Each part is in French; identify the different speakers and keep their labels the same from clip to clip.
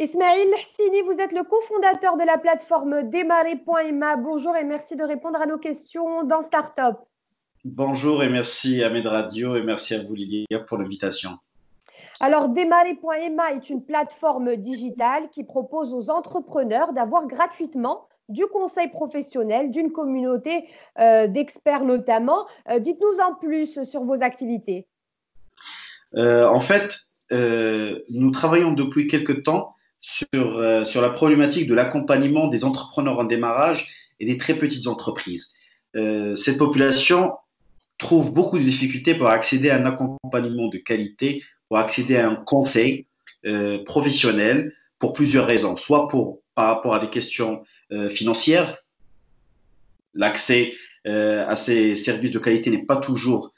Speaker 1: Ismaël Hsini, vous êtes le cofondateur de la plateforme Démarrer.ma. Bonjour et merci de répondre à nos questions dans Startup.
Speaker 2: Bonjour et merci à Med Radio et merci à vous Lilia pour l'invitation.
Speaker 1: Alors, Démarrer.ma est une plateforme digitale qui propose aux entrepreneurs d'avoir gratuitement du conseil professionnel d'une communauté d'experts notamment. Dites-nous en plus sur vos activités.
Speaker 2: En fait, nous travaillons depuis quelque temps sur la problématique de l'accompagnement des entrepreneurs en démarrage et des très petites entreprises. Cette population trouve beaucoup de difficultés pour accéder à un accompagnement de qualité, pour accéder à un conseil professionnel pour plusieurs raisons. Soit par rapport à des questions financières, l'accès à ces services de qualité n'est pas toujours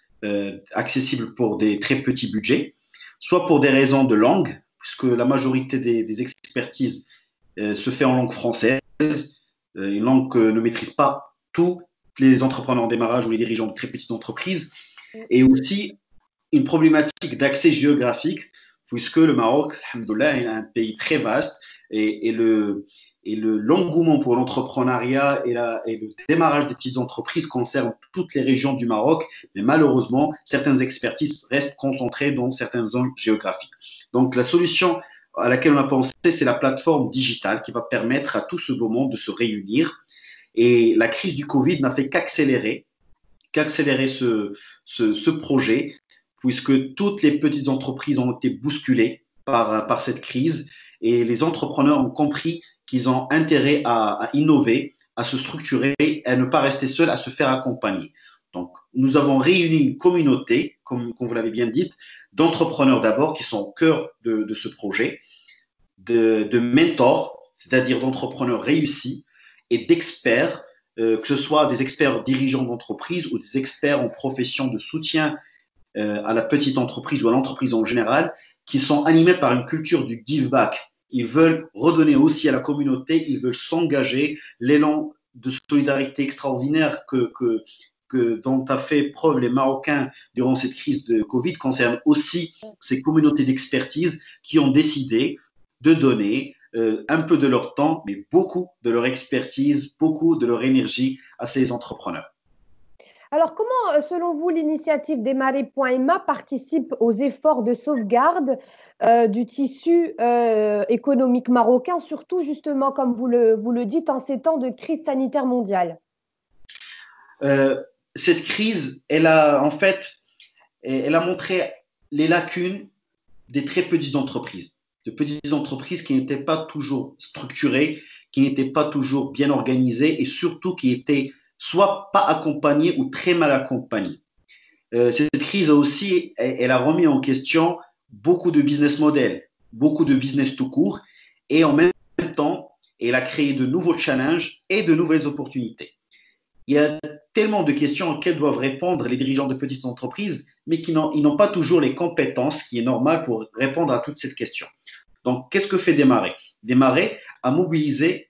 Speaker 2: accessible pour des très petits budgets, soit pour des raisons de langue, puisque la majorité des expertises se fait en langue française, une langue que ne maîtrisent pas tous les entrepreneurs en démarrage ou les dirigeants de très petites entreprises, et aussi une problématique d'accès géographique, puisque le Maroc, alhamdoulilah, est un pays très vaste et l'engouement pour l'entrepreneuriat et le démarrage des petites entreprises concerne toutes les régions du Maroc, mais malheureusement, certaines expertises restent concentrées dans certaines zones géographiques. Donc, la solution à laquelle on a pensé, c'est la plateforme digitale qui va permettre à tout ce beau monde de se réunir. Et la crise du Covid n'a fait qu'accélérer ce projet, puisque toutes les petites entreprises ont été bousculées par cette crise et les entrepreneurs ont compris qu'ils ont intérêt à innover, à se structurer et à ne pas rester seuls, à se faire accompagner. Donc, nous avons réuni une communauté, comme vous l'avez bien dit, d'entrepreneurs d'abord qui sont au cœur de ce projet, de mentors, c'est-à-dire d'entrepreneurs réussis et d'experts, que ce soit des experts dirigeants d'entreprise ou des experts en profession de soutien à la petite entreprise ou à l'entreprise en général, qui sont animés par une culture du give back. Ils veulent redonner aussi à la communauté, ils veulent s'engager. L'élan de solidarité extraordinaire dont a fait preuve les Marocains durant cette crise de Covid concerne aussi ces communautés d'expertise qui ont décidé de donner un peu de leur temps, mais beaucoup de leur expertise, beaucoup de leur énergie à ces entrepreneurs.
Speaker 1: Alors, comment, selon vous, l'initiative Démarrer.ma participe aux efforts de sauvegarde du tissu économique marocain, surtout justement, comme vous le dites, en ces temps de crise sanitaire mondiale?
Speaker 2: Cette crise, elle a montré les lacunes des très petites entreprises, de petites entreprises qui n'étaient pas toujours structurées, qui n'étaient pas toujours bien organisées et surtout qui étaient soit pas accompagnées ou très mal accompagnées. Cette crise a aussi, elle a remis en question beaucoup de business models, beaucoup de business tout court et en même temps, elle a créé de nouveaux challenges et de nouvelles opportunités. Il y a tellement de questions auxquelles doivent répondre les dirigeants de petites entreprises, mais qui n'ont pas toujours les compétences, qui est normal pour répondre à toutes ces questions. Donc, qu'est-ce que fait Démarrer? Démarrer a mobilisé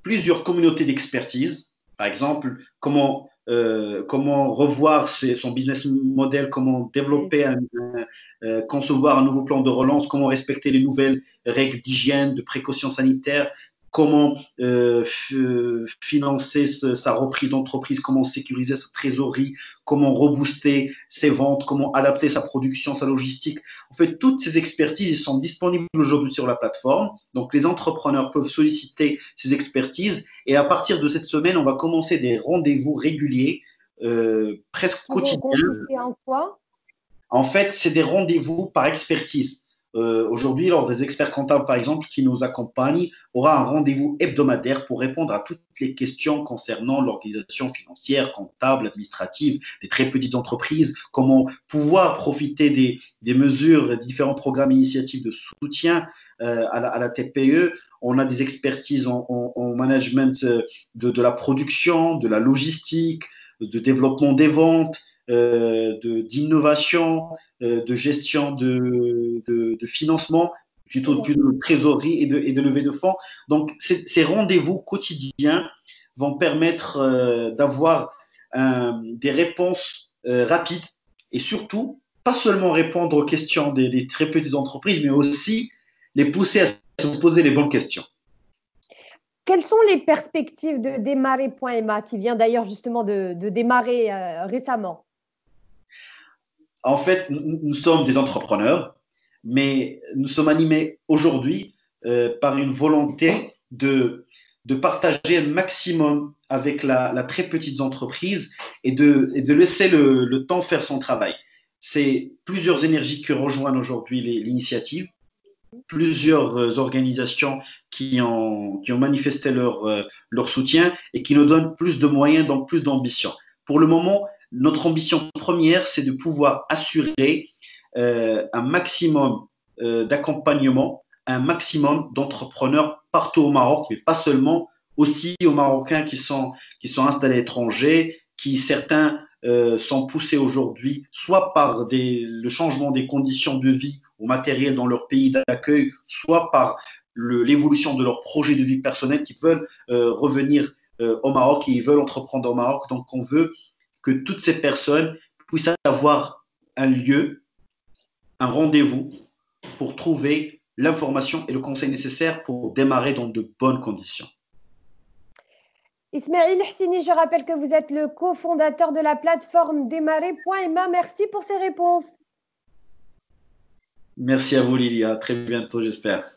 Speaker 2: plusieurs communautés d'expertise. Par exemple, comment revoir son business model, comment développer, concevoir un nouveau plan de relance, comment respecter les nouvelles règles d'hygiène, de précautions sanitaires, comment financer sa reprise d'entreprise, comment sécuriser sa trésorerie, comment rebooster ses ventes, comment adapter sa production, sa logistique. En fait, toutes ces expertises sont disponibles aujourd'hui sur la plateforme. Donc, les entrepreneurs peuvent solliciter ces expertises et à partir de cette semaine, on va commencer des rendez-vous réguliers, presque quotidiens.
Speaker 1: Consister en quoi?
Speaker 2: En fait, c'est des rendez-vous par expertise. Aujourd'hui, lors des experts comptables, par exemple, qui nous accompagnent, aura un rendez-vous hebdomadaire pour répondre à toutes les questions concernant l'organisation financière, comptable, administrative des très petites entreprises, comment pouvoir profiter des mesures, des différents programmes initiatives de soutien à la TPE. On a des expertises en management de la production, de la logistique, de développement des ventes, d'innovation, de gestion de financement, plutôt de trésorerie et de levée de fonds. Donc, ces rendez-vous quotidiens vont permettre d'avoir des réponses rapides et surtout, pas seulement répondre aux questions des très petites entreprises, mais aussi les pousser à vous posez les bonnes questions.
Speaker 1: Quelles sont les perspectives de démarrer.ma qui vient d'ailleurs justement de démarrer récemment?
Speaker 2: En fait, nous sommes des entrepreneurs, mais nous sommes animés aujourd'hui par une volonté de partager un maximum avec la très petite entreprise et de laisser le temps faire son travail. C'est plusieurs énergies qui rejoignent aujourd'hui l'initiative, plusieurs organisations qui ont manifesté leur soutien et qui nous donnent plus de moyens, donc plus d'ambition. Pour le moment, notre ambition première, c'est de pouvoir assurer un maximum d'accompagnement, un maximum d'entrepreneurs partout au Maroc, mais pas seulement, aussi aux Marocains qui sont installés à l'étranger, qui certains sont poussés aujourd'hui soit par le changement des conditions de vie ou matériel dans leur pays d'accueil, soit par l'évolution de leur projet de vie personnel qui veulent revenir au Maroc et ils veulent entreprendre au Maroc. Donc, on veut que toutes ces personnes puissent avoir un lieu, un rendez-vous pour trouver l'information et le conseil nécessaire pour démarrer dans de bonnes conditions.
Speaker 1: Ismaël Hsini, je rappelle que vous êtes le cofondateur de la plateforme démarrer.ma. Merci pour ces réponses.
Speaker 2: Merci à vous, Lily. À très bientôt, j'espère.